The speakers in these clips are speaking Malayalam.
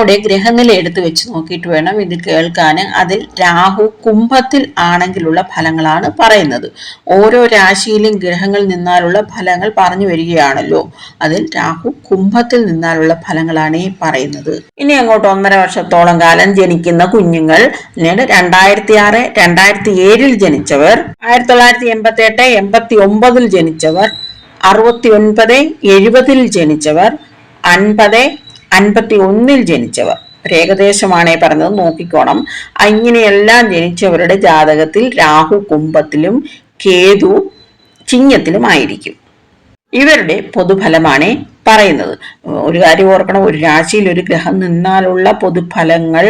രാഹുയുടെ ഗ്രഹനില എടുത്തു വെച്ച് നോക്കിയിട്ട് വേണം ഇത് കേൾക്കാൻ. അതിൽ രാഹു കുംഭത്തിൽ ആണെങ്കിലുള്ള ഫലങ്ങളാണ് പറയുന്നത്. ഓരോ രാശിയിലും ഗ്രഹങ്ങളിൽ നിന്നാലുള്ള ഫലങ്ങൾ പറഞ്ഞു വരികയാണല്ലോ. അതിൽ രാഹു കുംഭത്തിൽ നിന്നാലുള്ള ഫലങ്ങളാണ് ഈ പറയുന്നത്. ഇനി അങ്ങോട്ട് 1.5 വർഷത്തോളം കാലം ജനിക്കുന്ന കുഞ്ഞുങ്ങൾ, പിന്നീട് 2006, 2007 ജനിച്ചവർ, 1988, 89 ജനിച്ചവർ, 69, 70 ജനിച്ചവർ, 50, 51 ജനിച്ചവർ, ഏകദേശമാണേ പറഞ്ഞത്, നോക്കിക്കോണം. ഇങ്ങനെയെല്ലാം ജനിച്ചവരുടെ ജാതകത്തിൽ രാഹു കുംഭത്തിലും കേതു ചിങ്ങത്തിലുമായിരിക്കും. ഇവരുടെ പൊതുഫലമാണ് പറയുന്നത്. ഒരു കാര്യം ഓർക്കണം, ഒരു രാശിയിൽ ഒരു ഗ്രഹം നിന്നാലുള്ള പൊതുഫലങ്ങൾ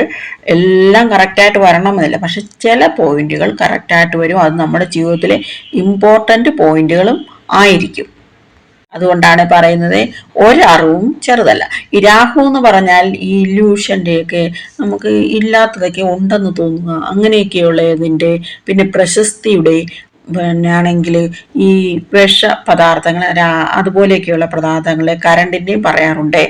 എല്ലാം കറക്റ്റായിട്ട് വരണമെന്നില്ല. പക്ഷെ ചില പോയിന്റുകൾ കറക്റ്റായിട്ട് വരും. അത് നമ്മുടെ ജീവിതത്തിലെ ഇമ്പോർട്ടൻ്റ് പോയിന്റുകളും ആയിരിക്കും. അതുകൊണ്ടാണ് പറയുന്നത് ഒരറിവും ചെറുതല്ല. ഈ രാഹു എന്ന് പറഞ്ഞാൽ ഈ ഇല്യൂഷൻ്റെയൊക്കെ, നമുക്ക് ഇല്ലാത്തതൊക്കെ ഉണ്ടെന്ന് തോന്നുക, അങ്ങനെയൊക്കെയുള്ള ഇതിൻ്റെ, പിന്നെ പ്രശസ്തിയുടെ, പിന്നെ ആണെങ്കിൽ ഈ വിഷ പദാർത്ഥങ്ങൾ, അതുപോലെയൊക്കെയുള്ള പദാർത്ഥങ്ങളെ കരണ്ടിൻ്റെയും പറയാറുണ്ട്.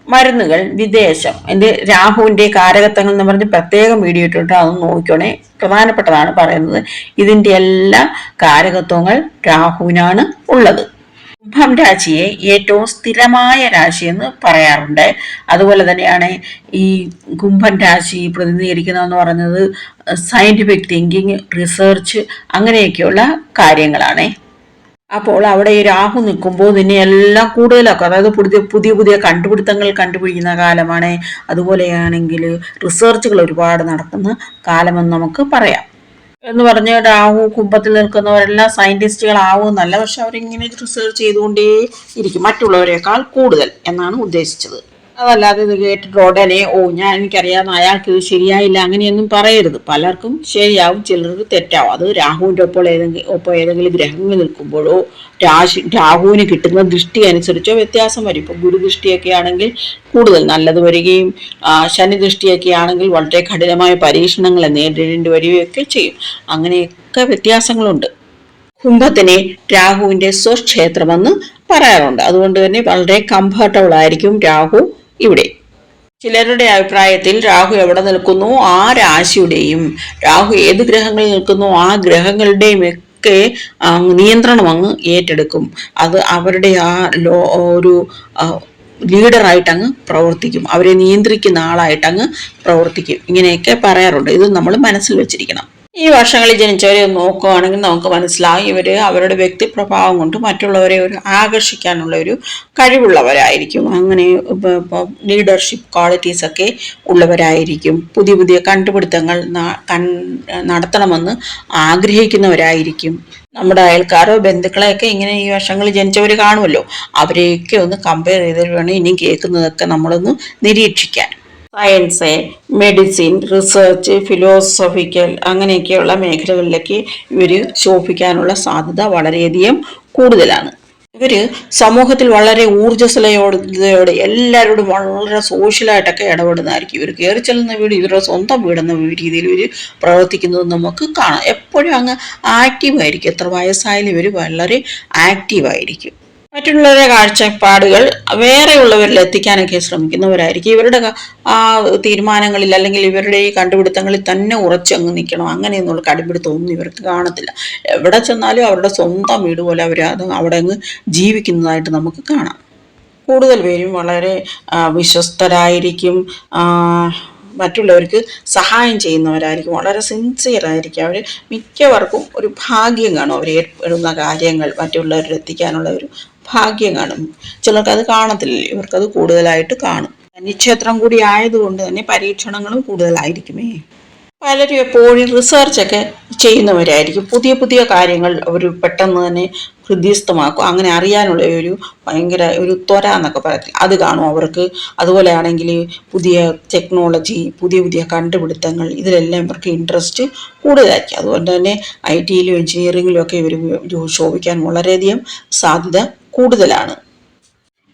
മരുന്നുകൾ, വിദേശം, എൻ്റെ രാഹുവിൻ്റെ കാരകത്വങ്ങൾ എന്ന് പറഞ്ഞ് പ്രത്യേകം വീഡിയോ ഇട്ടിട്ട് അതൊന്ന് നോക്കിക്കോണേ, പ്രധാനപ്പെട്ടതാണ് പറയുന്നത്. ഇതിൻ്റെ എല്ലാ കാരകത്വങ്ങൾ രാഹുവിനാണ് ഉള്ളത്. കുംഭം രാശിയെ ഏറ്റവും സ്ഥിരമായ രാശി എന്ന് പറയാറുണ്ട്. അതുപോലെ തന്നെയാണ് ഈ കുംഭം രാശി പ്രതിനിധീകരിക്കുന്നതെന്ന് പറഞ്ഞത് സയന്റിഫിക് തിങ്കിങ്, റിസർച്ച്, അങ്ങനെയൊക്കെയുള്ള കാര്യങ്ങളാണ്. അപ്പോൾ അവിടെ ഈ രാഹു നിൽക്കുമ്പോൾ ഇതിനെല്ലാം കൂടുതലാക്കും. അതായത് പുതിയ പുതിയ കണ്ടുപിടുത്തങ്ങൾ കണ്ടുപിടിക്കുന്ന കാലമാണ്. അതുപോലെയാണെങ്കിൽ റിസർച്ചുകൾ ഒരുപാട് നടക്കുന്ന കാലമെന്ന് നമുക്ക് പറയാം. എന്ന് പറഞ്ഞ് രാഹു കുംഭത്തിൽ നിൽക്കുന്നവരെല്ലാം സയന്റിസ്റ്റുകളാവുമെന്നല്ല, പക്ഷെ അവരിങ്ങനെ റിസർച്ച് ചെയ്തുകൊണ്ടേ ഇരിക്കും, മറ്റുള്ളവരെക്കാൾ കൂടുതൽ എന്നാണ് ഉദ്ദേശിച്ചത്. അതല്ലാതെ ഇത് കേട്ടിട്ട് ഉടനെ എനിക്കറിയാവുന്ന അയാൾക്ക് ഇത് ശരിയായില്ല അങ്ങനെയൊന്നും പറയരുത്. പലർക്കും ശരിയാവും, ചിലർക്ക് തെറ്റാവും. അത് രാഹുവിൻ്റെ ഒപ്പം ഏതെങ്കിലും ഗ്രഹങ്ങൾ നിൽക്കുമ്പോഴോ രാഹുവിന് കിട്ടുന്ന ദൃഷ്ടി അനുസരിച്ചോ വ്യത്യാസം വരും. ഇപ്പം ഗുരുദൃഷ്ടിയൊക്കെ ആണെങ്കിൽ കൂടുതൽ നല്ലത് വരികയും ശനി ദൃഷ്ടിയൊക്കെ ആണെങ്കിൽ വളരെ കഠിനമായ പരീക്ഷണങ്ങളെ നേരിടേണ്ടി വരികയൊക്കെ ചെയ്യും. അങ്ങനെയൊക്കെ വ്യത്യാസങ്ങളുണ്ട്. കുംഭത്തിനെ രാഹുവിൻ്റെ സ്വക്ഷേത്രമെന്ന് പറയാറുണ്ട്. അതുകൊണ്ട് തന്നെ വളരെ കംഫർട്ടബിൾ ആയിരിക്കും രാഹു ഇവിടെ. ചിലരുടെ അഭിപ്രായത്തിൽ രാഹു എവിടെ നിൽക്കുന്നു ആ രാശിയുടെയും, രാഹു ഏത് ഗ്രഹങ്ങളിൽ നിൽക്കുന്നു ആ ഗ്രഹങ്ങളുടെയും ഒക്കെ നിയന്ത്രണം അങ്ങ് ഏറ്റെടുക്കും. അത് അവരുടെ ഒരു ലീഡറായിട്ട് അങ്ങ് പ്രവർത്തിക്കും, അവരെ നിയന്ത്രിക്കുന്ന ആളായിട്ട് അങ്ങ് പ്രവർത്തിക്കും. ഇങ്ങനെയൊക്കെ പറയാറുണ്ട്. ഇത് നമ്മൾ മനസ്സിൽ വെച്ചിരിക്കണം. ഈ വർഷങ്ങളിൽ ജനിച്ചവരെ നോക്കുകയാണെങ്കിൽ നമുക്ക് മനസ്സിലാവും ഇവര് അവരുടെ വ്യക്തിപ്രഭാവം കൊണ്ട് മറ്റുള്ളവരെ ആകർഷിക്കാനുള്ള ഒരു കഴിവുള്ളവരായിരിക്കും. അങ്ങനെ ലീഡർഷിപ്പ് ക്വാളിറ്റീസ് ഒക്കെ ഉള്ളവരായിരിക്കും. പുതിയ പുതിയ കണ്ടുപിടുത്തങ്ങൾ നടത്തണമെന്ന് ആഗ്രഹിക്കുന്നവരായിരിക്കും. നമ്മുടെ അയൽക്കാരോ ബന്ധുക്കളെയൊക്കെ ഇങ്ങനെ ഈ വർഷങ്ങളിൽ ജനിച്ചവർ കാണുമല്ലോ, അവരെയൊക്കെ ഒന്ന് കമ്പയർ ചെയ്തിട്ട് വേണം ഇനി കേൾക്കുന്നതൊക്കെ നമ്മളൊന്ന് നിരീക്ഷിക്കാൻ. സയൻസ്, മെഡിസിൻ, റിസർച്ച്, ഫിലോസഫിക്കൽ, അങ്ങനെയൊക്കെയുള്ള മേഖലകളിലേക്ക് ഇവർ ശോഭിക്കാനുള്ള സാധ്യത വളരെയധികം കൂടുതലാണ്. ഇവർ സമൂഹത്തിൽ വളരെ ഊർജ്ജസ്വലയോടെ എല്ലാവരോടും വളരെ സോഷ്യലായിട്ടൊക്കെ ഇടപെടുന്നതായിരിക്കും. ഇവർ കയറി ചെല്ലുന്ന വീട് ഇവരുടെ സ്വന്തം വീടെന്ന രീതിയിൽ ഇവർ പ്രവർത്തിക്കുന്നത് നമുക്ക് കാണാം. എപ്പോഴും അങ്ങ് ആക്റ്റീവായിരിക്കും. എത്ര വയസ്സായാലും ഇവർ വളരെ ആക്റ്റീവായിരിക്കും. മറ്റുള്ളവരുടെ കാഴ്ചപ്പാടുകൾ വേറെയുള്ളവരിൽ എത്തിക്കാനൊക്കെ ശ്രമിക്കുന്നവരായിരിക്കും. ഇവരുടെ തീരുമാനങ്ങളിൽ അല്ലെങ്കിൽ ഇവരുടെ ഈ കണ്ടുപിടുത്തങ്ങളിൽ തന്നെ ഉറച്ചങ്ങ് നിൽക്കണം, അങ്ങനെയൊന്നുള്ള കണ്ടുപിടുത്തമൊന്നും ഇവർക്ക് കാണത്തില്ല. എവിടെ ചെന്നാലും അവരുടെ സ്വന്തം വീട് പോലെ അവർ അവിടെ അങ്ങ് ജീവിക്കുന്നതായിട്ട് നമുക്ക് കാണാം. കൂടുതൽ പേരും വളരെ വിശ്വസ്തരായിരിക്കും, മറ്റുള്ളവർക്ക് സഹായം ചെയ്യുന്നവരായിരിക്കും, വളരെ സിൻസിയർ ആയിരിക്കും. അവർ മിക്കവർക്കും ഒരു ഭാഗ്യം കാണും. അവർ ഏർപ്പെടുന്ന കാര്യങ്ങൾ മറ്റുള്ളവരിൽ എത്തിക്കാനുള്ള ഒരു ഭാഗ്യം കാണും. ചിലർക്ക് അത് കാണത്തില്ല, ഇവർക്കത് കൂടുതലായിട്ട് കാണും. നക്ഷത്രം കൂടി ആയതുകൊണ്ട് തന്നെ പരീക്ഷണങ്ങളും കൂടുതലായിരിക്കുമേ. പലരും എപ്പോഴും റിസർച്ചൊക്കെ ചെയ്യുന്നവരായിരിക്കും. പുതിയ പുതിയ കാര്യങ്ങൾ അവർ പെട്ടെന്ന് തന്നെ ഹൃദയസ്ഥമാക്കും. അങ്ങനെ അറിയാനുള്ള ഭയങ്കര ഒരു ത്വര എന്നൊക്കെ പറയത്തില്ല, അത് കാണും അവർക്ക്. അതുപോലെ ആണെങ്കിൽ പുതിയ ടെക്നോളജി, പുതിയ പുതിയ കണ്ടുപിടുത്തങ്ങൾ, ഇതിലെല്ലാം ഇവർക്ക് ഇൻട്രസ്റ്റ് കൂടുതലായിരിക്കും. അതുകൊണ്ട് തന്നെ IT യിലും എഞ്ചിനീയറിങ്ങിലും ഒക്കെ ഇവർ ശോഭിക്കാൻ വളരെയധികം സാധ്യത കൂടുതലാണ്.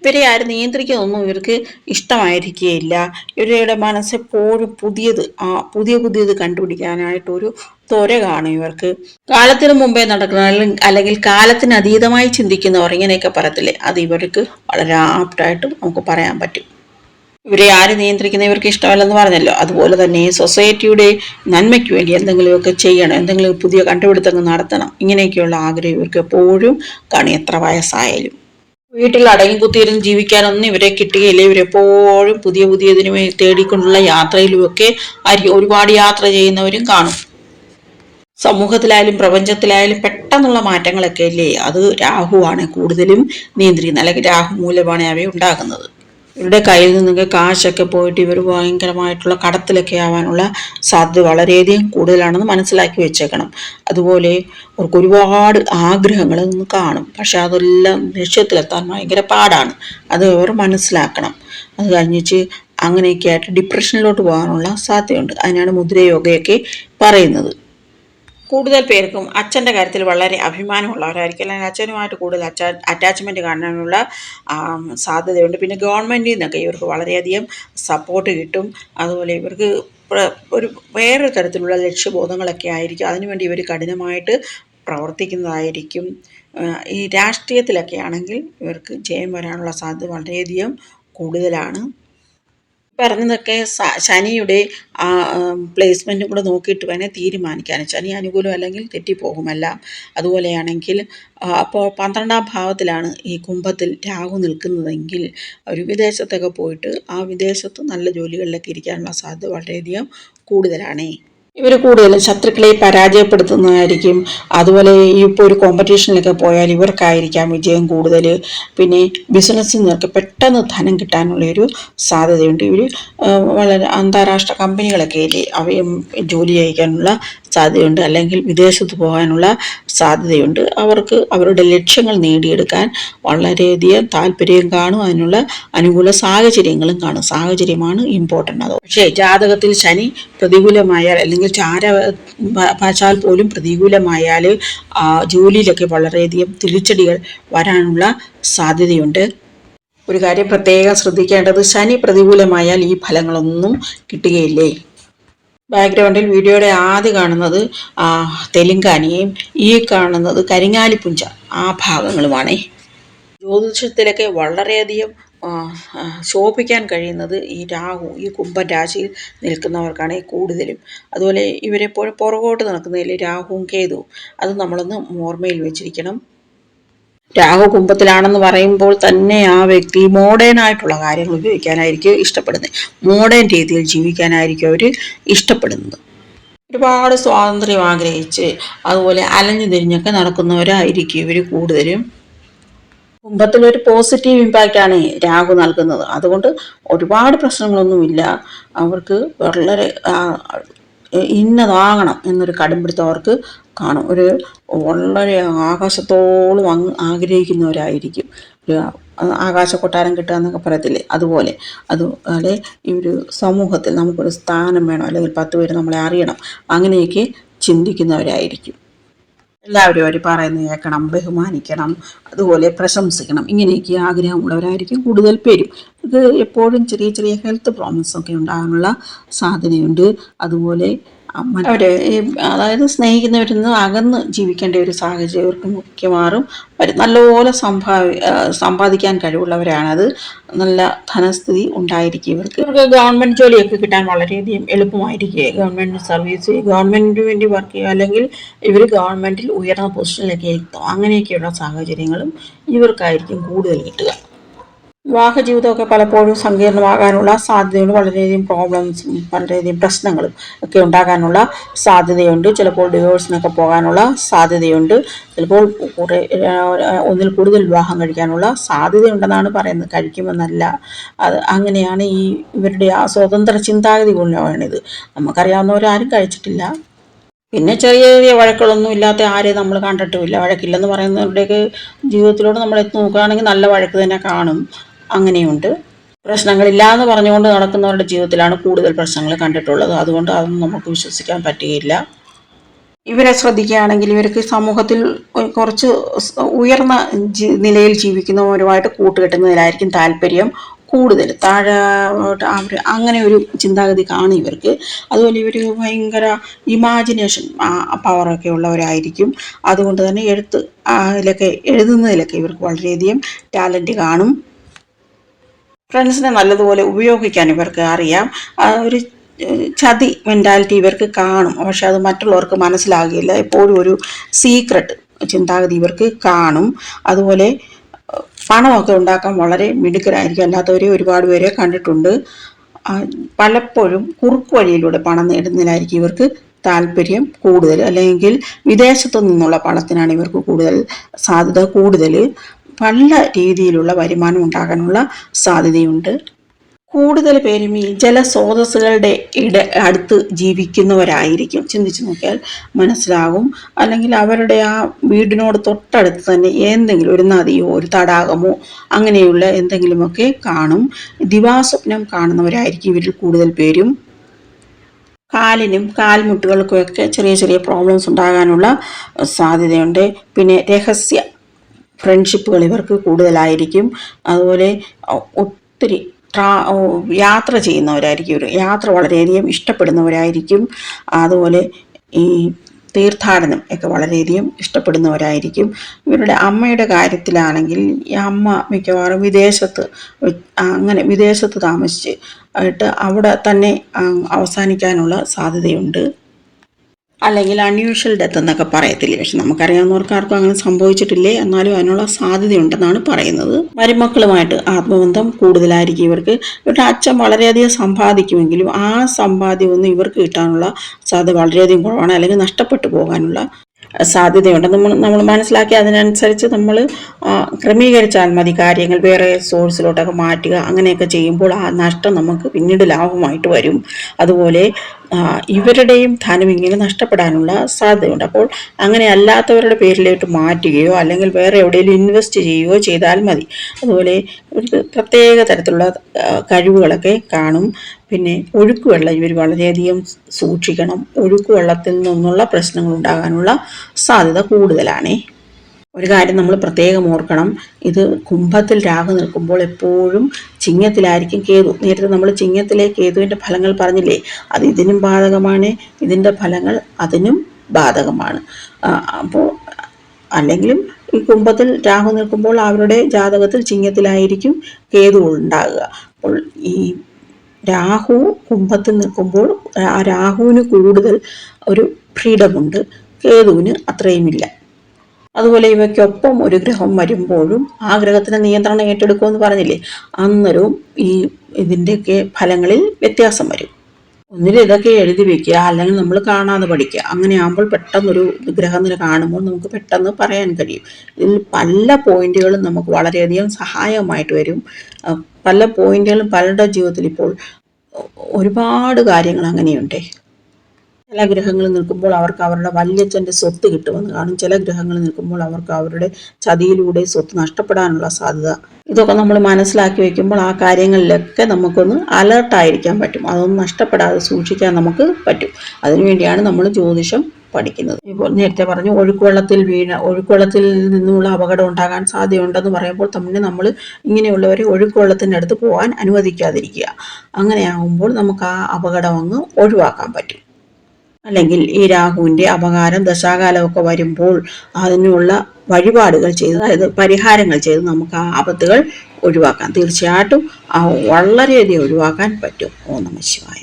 ഇവരെ ആരും നിയന്ത്രിക്കുന്നതൊന്നും ഇവർക്ക് ഇഷ്ടമായിരിക്കുകയില്ല. ഇവരുടെ മനസ്സെപ്പോഴും പുതിയത് കണ്ടുപിടിക്കാനായിട്ടൊരു ത്വര കാണും ഇവർക്ക്. കാലത്തിന് മുമ്പേ നടക്കുന്ന അല്ലെങ്കിൽ കാലത്തിന് അതീതമായി ചിന്തിക്കുന്നവർ, ഇങ്ങനെയൊക്കെ പറയത്തില്ലേ, അത് ഇവർക്ക് വളരെ ആപ്റ്റായിട്ട് നമുക്ക് പറയാൻ പറ്റും. ഇവരെ ആര് നിയന്ത്രിക്കുന്ന ഇവർക്ക് ഇഷ്ടമല്ലെന്ന് പറഞ്ഞല്ലോ. അതുപോലെ തന്നെ സൊസൈറ്റിയുടെ നന്മയ്ക്ക് വേണ്ടി എന്തെങ്കിലുമൊക്കെ ചെയ്യണം, എന്തെങ്കിലും പുതിയ കണ്ടുപിടുത്തങ്ങൾ നടത്തണം, ഇങ്ങനെയൊക്കെയുള്ള ആഗ്രഹം ഇവർക്ക് എപ്പോഴും കാണും, എത്ര വയസ്സായാലും. വീട്ടിൽ അടങ്ങിക്കുത്തിയിരുന്ന് ജീവിക്കാനൊന്നും ഇവരെ കിട്ടുകയില്ല. ഇവരെപ്പോഴും പുതിയ പുതിയതിനു തേടിക്കൊണ്ടുള്ള യാത്രയിലുമൊക്കെ ആയിരിക്കും. ഒരുപാട് യാത്ര ചെയ്യുന്നവരും കാണും. സമൂഹത്തിലായാലും പ്രപഞ്ചത്തിലായാലും പെട്ടെന്നുള്ള മാറ്റങ്ങളൊക്കെ അല്ലേ, അത് രാഹുവാണ് കൂടുതലും നിയന്ത്രിക്കുന്നത്, അല്ലെങ്കിൽ രാഹു മൂലമാണ് അവ ഉണ്ടാകുന്നത്. ഇവരുടെ കയ്യിൽ നിന്നൊക്കെ കാശൊക്കെ പോയിട്ട് ഇവർ ഭയങ്കരമായിട്ടുള്ള കടത്തിലൊക്കെ ആവാനുള്ള സാധ്യത വളരെയധികം കൂടുതലാണെന്ന് മനസ്സിലാക്കി വെച്ചേക്കണം. അതുപോലെ അവർക്ക് ഒരുപാട് ആഗ്രഹങ്ങൾ കാണും, പക്ഷെ അതെല്ലാം ലക്ഷ്യത്തിലെത്താൻ ഭയങ്കര പാടാണ്. അത് അവർ മനസ്സിലാക്കണം. അത് കഴിഞ്ഞിട്ട് അങ്ങനെയൊക്കെ ആയിട്ട് ഡിപ്രഷനിലോട്ട് പോകാനുള്ള സാധ്യതയുണ്ട്. അതിനാണ് മുദ്രയോഗയൊക്കെ പറയുന്നത്. കൂടുതൽ പേർക്കും അച്ഛൻ്റെ കാര്യത്തിൽ വളരെ അഭിമാനമുള്ളവരായിരിക്കും, അല്ലെങ്കിൽ അച്ഛനുമായിട്ട് കൂടുതൽ അറ്റാച്ച്മെൻറ്റ് കാണാനുള്ള സാധ്യതയുണ്ട്. പിന്നെ ഗവൺമെൻറ്റിൽ നിന്നൊക്കെ ഇവർക്ക് വളരെയധികം സപ്പോർട്ട് കിട്ടും. അതുപോലെ ഇവർക്ക് ഒരു വേറൊരു തരത്തിലുള്ള ലക്ഷ്യബോധങ്ങളൊക്കെ ആയിരിക്കും. അതിനുവേണ്ടി ഇവർ കഠിനമായിട്ട് പ്രവർത്തിക്കുന്നതായിരിക്കും. ഈ രാഷ്ട്രീയത്തിലൊക്കെ ആണെങ്കിൽ ഇവർക്ക് ജയം വരാനുള്ള സാധ്യത വളരെയധികം കൂടുതലാണ്. പറഞ്ഞതൊക്കെ ശനിയുടെ പ്ലേസ്മെൻറ്റും കൂടെ നോക്കിയിട്ട് വേണേൽ തീരുമാനിക്കാൻ. ശനി അനുകൂലം അല്ലെങ്കിൽ തെറ്റിപ്പോകുമെല്ലാം. അതുപോലെയാണെങ്കിൽ അപ്പോൾ 12ാം ഭാവത്തിലാണ് ഈ കുംഭത്തിൽ രാഹു നിൽക്കുന്നതെങ്കിൽ ഒരു വിദേശത്തൊക്കെ പോയിട്ട് ആ വിദേശത്ത് നല്ല ജോലികളിലൊക്കെ ഇരിക്കാനുള്ള സാധ്യത വളരെയധികം കൂടുതലാണ്. ഇവർ കൂടുതലും ശത്രുക്കളെ പരാജയപ്പെടുത്തുന്നതായിരിക്കും. അതുപോലെ ഇപ്പോൾ ഒരു കോമ്പറ്റീഷനിലൊക്കെ പോയാൽ ഇവർക്കായിരിക്കാം വിജയം കൂടുതൽ. പിന്നെ ബിസിനസ്സിൽ നിന്നൊക്കെ പെട്ടെന്ന് ധനം കിട്ടാനുള്ളൊരു സാധ്യതയുണ്ട്. ഇവർ വളരെ അന്താരാഷ്ട്ര കമ്പനികളൊക്കെ ഇല്ലേ, അവയും ജോലി ചെയ്യിക്കാനുള്ള സാധ്യതയുണ്ട്, അല്ലെങ്കിൽ വിദേശത്ത് പോകാനുള്ള സാധ്യതയുണ്ട്. അവർക്ക് അവരുടെ ലക്ഷ്യങ്ങൾ നേടിയെടുക്കാൻ വളരെയധികം താല്പര്യം കാണും, അതിനുള്ള അനുകൂല സാഹചര്യങ്ങളും കാണും. സാഹചര്യമാണ് ഇമ്പോർട്ടൻ്റ്. അത് പക്ഷേ ജാതകത്തിൽ ശനി പ്രതികൂലമായാൽ, അല്ലെങ്കിൽ ഭാഷാൽ പോലും പ്രതികൂലമായാൽ ജോലിയിലൊക്കെ വളരെയധികം തിരിച്ചടികൾ വരാനുള്ള സാധ്യതയുണ്ട്. ഒരു കാര്യം പ്രത്യേകം ശ്രദ്ധിക്കേണ്ടത്, ശനി പ്രതികൂലമായാൽ ഈ ഫലങ്ങളൊന്നും കിട്ടുകയില്ലേ. ബാക്ക്ഗ്രൗണ്ടിൽ വീഡിയോയുടെ ആദ്യം കാണുന്നത് തെലുങ്കാനയും ഈ കാണുന്നത് കരിങ്ങാലിപ്പുഞ്ച ആ ഭാഗങ്ങളുമാണ്. ജ്യോതിഷത്തിലൊക്കെ വളരെയധികം ശോഭിക്കാൻ കഴിയുന്നത് ഈ രാഹു, ഈ കുംഭൻ രാശിയിൽ നിൽക്കുന്നവർക്കാണ് കൂടുതലും. അതുപോലെ ഇവരെപ്പോഴും പുറകോട്ട് നിൽക്കുന്നതിൽ രാഹുവും കേതുവും, അത് നമ്മളൊന്ന് ഓർമ്മയിൽ വെച്ചിരിക്കണം. രാഹു കുംഭത്തിലാണെന്ന് പറയുമ്പോൾ തന്നെ ആ വ്യക്തി മോഡേൺ ആയിട്ടുള്ള കാര്യങ്ങൾ ഉപയോഗിക്കാനായിരിക്കും ഇഷ്ടപ്പെടുന്നത്, മോഡേൺ രീതിയിൽ ജീവിക്കാനായിരിക്കും അവർ ഇഷ്ടപ്പെടുന്നത്. ഒരുപാട് സ്വാതന്ത്ര്യം ആഗ്രഹിച്ച് അതുപോലെ അലഞ്ഞു തിരിഞ്ഞൊക്കെ നടക്കുന്നവരായിരിക്കും ഇവർ കൂടുതലും. കുംഭത്തിലൊരു പോസിറ്റീവ് ഇമ്പാക്റ്റാണ് രാഹു നൽകുന്നത്. അതുകൊണ്ട് ഒരുപാട് പ്രശ്നങ്ങളൊന്നുമില്ല. അവർക്ക് വളരെ ഇന്നതാകണം എന്നൊരു കടുംപിടുത്തം അവർക്ക് കാണും. ഒരു വളരെ ആകാശത്തോളം ആഗ്രഹിക്കുന്നവരായിരിക്കും. ഒരു ആകാശ കൊട്ടാരം കിട്ടുക എന്നൊക്കെ പറയത്തില്ലേ, അതുപോലെ ഈ ഒരു സമൂഹത്തിൽ നമുക്കൊരു സ്ഥാനം വേണം, അല്ലെങ്കിൽ 10 പേര് നമ്മളെ അറിയണം, അങ്ങനെയൊക്കെ ചിന്തിക്കുന്നവരായിരിക്കും. എല്ലാവരും അവർ പറയുന്നത് കേൾക്കണം, ബഹുമാനിക്കണം, അതുപോലെ പ്രശംസിക്കണം, ഇങ്ങനെയൊക്കെ ആഗ്രഹമുള്ളവരായിരിക്കും കൂടുതൽ പേരും. ഇത് എപ്പോഴും ചെറിയ ചെറിയ ഹെൽത്ത് പ്രോബ്ലംസൊക്കെ ഉണ്ടാകാനുള്ള സാധ്യതയുണ്ട്. അതുപോലെ അവരെ അതായത് സ്നേഹിക്കുന്നവരിൽ നിന്ന് അകന്ന് ജീവിക്കേണ്ട ഒരു സാഹചര്യം ഇവർക്ക് മിക്കവാറും വരും. നല്ലപോലെ സമ്പാദിക്കാൻ കഴിവുള്ളവരാണത്. നല്ല ധനസ്ഥിതി ഉണ്ടായിരിക്കും ഇവർക്ക്. ഗവൺമെൻറ് ജോലിയൊക്കെ കിട്ടാൻ വളരെയധികം എളുപ്പമായിരിക്കും. ഗവൺമെൻറ് സർവീസ്, ഗവൺമെൻറ്റിന് വേണ്ടി വർക്ക് ചെയ്യുക, അല്ലെങ്കിൽ ഇവർ ഗവൺമെൻറ്റിൽ ഉയർന്ന പൊസിഷനിലൊക്കെ എത്തും, അങ്ങനെയൊക്കെയുള്ള സാഹചര്യങ്ങളും ഇവർക്കായിരിക്കും കൂടുതൽ കിട്ടുക. വിവാഹ ജീവിതമൊക്കെ പലപ്പോഴും സങ്കീർണമാകാനുള്ള സാധ്യതയുണ്ട്. വളരെയധികം പ്രോബ്ലംസും വളരെയധികം പ്രശ്നങ്ങളും ഒക്കെ ഉണ്ടാകാനുള്ള സാധ്യതയുണ്ട്. ചിലപ്പോൾ ഡിവോഴ്സിനൊക്കെ പോകാനുള്ള സാധ്യതയുണ്ട്. ചിലപ്പോൾ ഒന്നിൽ കൂടുതൽ വിവാഹം കഴിക്കാനുള്ള സാധ്യതയുണ്ടെന്നാണ് പറയുന്നത്, കഴിക്കുമെന്നല്ല. അത് അങ്ങനെയാണ് ഇവരുടെ ആ സ്വതന്ത്ര ചിന്താഗതി കൊണ്ടാണിത്. നമുക്കറിയാവുന്നവരാരും കഴിച്ചിട്ടില്ല. പിന്നെ ചെറിയ ചെറിയ വഴക്കുകളൊന്നും ഇല്ലാത്ത ആരെയും നമ്മൾ കണ്ടിട്ടുമില്ല. വഴക്കില്ലെന്ന് പറയുന്നവരുടെയൊക്കെ ജീവിതത്തിലൂടെ നമ്മൾ എത്തി നോക്കുകയാണെങ്കിൽ നല്ല വഴക്ക് തന്നെ കാണും. അങ്ങനെയുണ്ട്. പ്രശ്നങ്ങളില്ലാന്ന് പറഞ്ഞുകൊണ്ട് നടക്കുന്നവരുടെ ജീവിതത്തിലാണ് കൂടുതൽ പ്രശ്നങ്ങൾ കണ്ടിട്ടുള്ളത്. അതുകൊണ്ട് അതൊന്നും നമുക്ക് വിശ്വസിക്കാൻ പറ്റുകയില്ല. ഇവരെ ശ്രദ്ധിക്കുകയാണെങ്കിൽ ഇവർക്ക് സമൂഹത്തിൽ കുറച്ച് ഉയർന്ന നിലയിൽ ജീവിക്കുന്നവരുമായിട്ട് കൂട്ടുകെട്ടുന്നതിലായിരിക്കും താല്പര്യം കൂടുതൽ. അവർ അങ്ങനെ ഒരു ചിന്താഗതി കാണും ഇവർക്ക്. അതുപോലെ ഇവർ ഭയങ്കര ഇമാജിനേഷൻ പവറൊക്കെ ഉള്ളവരായിരിക്കും. അതുകൊണ്ട് തന്നെ എഴുതുന്നതിലൊക്കെ ഇവർക്ക് വളരെയധികം ടാലൻറ്റ് കാണും. ഫ്രണ്ട്സിനെ നല്ലതുപോലെ ഉപയോഗിക്കാൻ ഇവർക്ക് അറിയാം. ഒരു ചതി മെൻറ്റാലിറ്റി ഇവർക്ക് കാണും, പക്ഷെ അത് മറ്റുള്ളവർക്ക് മനസ്സിലാകില്ല. എപ്പോഴും ഒരു സീക്രട്ട് ചിന്താഗതി ഇവർക്ക് കാണും. അതുപോലെ പണമൊക്കെ ഉണ്ടാക്കാൻ വളരെ മിടുക്കരായിരിക്കും. അല്ലാത്തവരെ ഒരുപാട് പേരെ കണ്ടിട്ടുണ്ട്. പലപ്പോഴും കുറുക്ക് വഴിയിലൂടെ പണം നേടുന്നതിനായിരിക്കും ഇവർക്ക് താല്പര്യം കൂടുതൽ, അല്ലെങ്കിൽ വിദേശത്തു നിന്നുള്ള പണത്തിനാണ് ഇവർക്ക് കൂടുതൽ സാധ്യത കൂടുതൽ. പല രീതിയിലുള്ള വരുമാനം ഉണ്ടാകാനുള്ള സാധ്യതയുണ്ട്. കൂടുതൽ പേരും ഈ ജലസ്രോതസ്സുകളുടെ അടുത്ത് ജീവിക്കുന്നവരായിരിക്കും. ചിന്തിച്ചു നോക്കിയാൽ മനസ്സിലാകും. അല്ലെങ്കിൽ അവരുടെ ആ വീടിനോട് തൊട്ടടുത്ത് തന്നെ എന്തെങ്കിലും ഒരു നദിയോ ഒരു തടാകമോ അങ്ങനെയുള്ള എന്തെങ്കിലുമൊക്കെ കാണും. ദിവാസ്വപ്നം കാണുന്നവരായിരിക്കും ഇവരിൽ കൂടുതൽ പേരും. കാലിനും കാൽമുട്ടുകൾക്കുമൊക്കെ ചെറിയ ചെറിയ പ്രോബ്ലംസ് ഉണ്ടാകാനുള്ള സാധ്യതയുണ്ട്. പിന്നെ രഹസ്യ ഫ്രണ്ട്ഷിപ്പുകൾ ഇവർക്ക് കൂടുതലായിരിക്കും. അതുപോലെ ഒത്തിരി യാത്ര ചെയ്യുന്നവരായിരിക്കും ഇവർ. യാത്ര വളരെയധികം ഇഷ്ടപ്പെടുന്നവരായിരിക്കും. അതുപോലെ ഈ തീർത്ഥാടനം ഒക്കെ വളരെയധികം ഇഷ്ടപ്പെടുന്നവരായിരിക്കും. ഇവരുടെ അമ്മയുടെ കാര്യത്തിലാണെങ്കിൽ ഈ അമ്മ മിക്കവാറും വിദേശത്ത് താമസിച്ച് ആയിട്ട് അവിടെ തന്നെ അവസാനിക്കാനുള്ള സാധ്യതയുണ്ട്. അല്ലെങ്കിൽ അൺയൂഷ്വൽ ഡെത്ത് എന്നൊക്കെ പറയത്തില്ലേ, പക്ഷെ നമുക്കറിയാവുന്നവർക്ക് ആർക്കും അങ്ങനെ സംഭവിച്ചിട്ടില്ലേ, എന്നാലും അതിനുള്ള സാധ്യതയുണ്ടെന്നാണ് പറയുന്നത്. മരുമക്കളുമായിട്ട് ആത്മബന്ധം കൂടുതലായിരിക്കും ഇവർക്ക്. ഇവരുടെ അച്ഛൻ വളരെയധികം സമ്പാദിക്കുമെങ്കിലും ആ സമ്പാദ്യമൊന്നും ഇവർക്ക് കിട്ടാനുള്ള സാധ്യത വളരെയധികം കുറവാണ്, അല്ലെങ്കിൽ നഷ്ടപ്പെട്ടു പോകാനുള്ള സാധ്യതയുണ്ട്. നമ്മൾ മനസ്സിലാക്കി അതിനനുസരിച്ച് നമ്മൾ ക്രമീകരിച്ചാൽ മതി കാര്യങ്ങൾ. വേറെ സോഴ്സിലോട്ടൊക്കെ മാറ്റുക, അങ്ങനെയൊക്കെ ചെയ്യുമ്പോൾ ആ നഷ്ടം നമുക്ക് പിന്നീട് ലാഭമായിട്ട് വരും. അതുപോലെ ഇവരുടെയും ധനം ഇങ്ങനെ നഷ്ടപ്പെടാനുള്ള സാധ്യതയുണ്ട്. അപ്പോൾ അങ്ങനെ അല്ലാത്തവരുടെ പേരിലോട്ട് മാറ്റുകയോ അല്ലെങ്കിൽ വേറെ എവിടെയെങ്കിലും ഇൻവെസ്റ്റ് ചെയ്യുകയോ ചെയ്താൽ മതി. അതുപോലെ ഒരു പ്രത്യേക തരത്തിലുള്ള കഴിവുകളൊക്കെ കാണും. പിന്നെ ഒഴുക്കുവെള്ളം ഇവർ വളരെയധികം സൂക്ഷിക്കണം. ഒഴുക്കുവെള്ളത്തിൽ നിന്നുള്ള പ്രശ്നങ്ങൾ ഉണ്ടാകാനുള്ള സാധ്യത കൂടുതലാണ്. ഒരു കാര്യം നമ്മൾ പ്രത്യേകം ഓർക്കണം, ഇത് കുംഭത്തിൽ രാഹു നിൽക്കുമ്പോൾ എപ്പോഴും ചിങ്ങത്തിലായിരിക്കും കേതു. നേരത്തെ നമ്മൾ ചിങ്ങത്തിലെ കേതുവിൻ്റെ ഫലങ്ങൾ പറഞ്ഞില്ലേ, അത് ഇതിനും ബാധകമാണ്, ഇതിൻ്റെ ഫലങ്ങൾ അതിനും ബാധകമാണ്. അപ്പോൾ അല്ലെങ്കിലും ഈ കുംഭത്തിൽ രാഹു നിൽക്കുമ്പോൾ അവരുടെ ജാതകത്തിൽ ചിങ്ങത്തിലായിരിക്കും കേതു ഉണ്ടാകുക. അപ്പോൾ ഈ രാഹു കുംഭത്തിൽ നിൽക്കുമ്പോൾ ആ രാഹുവിന് കൂടുതൽ ഒരു ഫ്രീഡമുണ്ട്, കേതുവിന് അത്രയുമില്ല. അതുപോലെ ഇവയ്ക്കൊപ്പം ഒരു ഗ്രഹം വരുമ്പോഴും ആ ഗ്രഹത്തിന് നിയന്ത്രണം ഏറ്റെടുക്കുമെന്ന് പറഞ്ഞില്ലേ, അന്നേരവും ഈ ഇതിൻ്റെയൊക്കെ ഫലങ്ങളിൽ വ്യത്യാസം വരും. ഒന്നിൽ ഇതൊക്കെ എഴുതി വെക്കുക, അല്ലെങ്കിൽ നമ്മൾ കാണാതെ പഠിക്കുക. അങ്ങനെ ആകുമ്പോൾ പെട്ടെന്നൊരു ഗ്രഹനില കാണുമ്പോൾ നമുക്ക് പെട്ടെന്ന് പറയാൻ കഴിയും. ഇതിൽ പല പോയിന്റുകളും നമുക്ക് വളരെയധികം സഹായമായിട്ട് വരും. പല പോയിന്റുകളും പലരുടെ ജീവിതത്തിൽ ഇപ്പോൾ ഒരുപാട് കാര്യങ്ങൾ അങ്ങനെയുണ്ട്. ചില ഗ്രഹങ്ങൾ നിൽക്കുമ്പോൾ അവർക്ക് അവരുടെ വല്യച്ഛൻ്റെ സ്വത്ത് കിട്ടുമെന്ന് കാണും. ചില ഗ്രഹങ്ങൾ നിൽക്കുമ്പോൾ അവർക്ക് അവരുടെ ചതിയിലൂടെ സ്വത്ത് നഷ്ടപ്പെടാനുള്ള സാധ്യത. ഇതൊക്കെ നമ്മൾ മനസ്സിലാക്കി വെക്കുമ്പോൾ ആ കാര്യങ്ങളിലൊക്കെ നമുക്കൊന്ന് അലേർട്ടായിരിക്കാൻ പറ്റും. അതൊന്നും നഷ്ടപ്പെടാതെ സൂക്ഷിക്കാൻ നമുക്ക് പറ്റും. അതിനുവേണ്ടിയാണ് നമ്മൾ ജ്യോതിഷം പഠിക്കുന്നത്. ഇപ്പോൾ നേരത്തെ പറഞ്ഞു ഒഴുക്കുവെള്ളത്തിൽ നിന്നുള്ള അപകടം ഉണ്ടാകാൻ സാധ്യതയുണ്ടെന്ന് പറയുമ്പോൾ തന്നെ നമ്മൾ ഇങ്ങനെയുള്ളവരെ ഒഴുക്കുവെള്ളത്തിൻ്റെ അടുത്ത് പോകാൻ അനുവദിക്കാതിരിക്കുക. അങ്ങനെയാകുമ്പോൾ നമുക്ക് ആ അപകടം അങ്ങ് ഒഴിവാക്കാൻ പറ്റും. അല്ലെങ്കിൽ ഈ രാഹുവിൻ്റെ അപകാരം ദശാകാലമൊക്കെ വരുമ്പോൾ അതിനുള്ള വഴിപാടുകൾ ചെയ്ത്, അതായത് പരിഹാരങ്ങൾ ചെയ്ത് നമുക്ക് ആ ആപത്തുകൾ ഒഴിവാക്കാം. തീർച്ചയായിട്ടും വളരെയധികം ഒഴിവാക്കാൻ പറ്റും. ഓം നമഃ ശിവായ.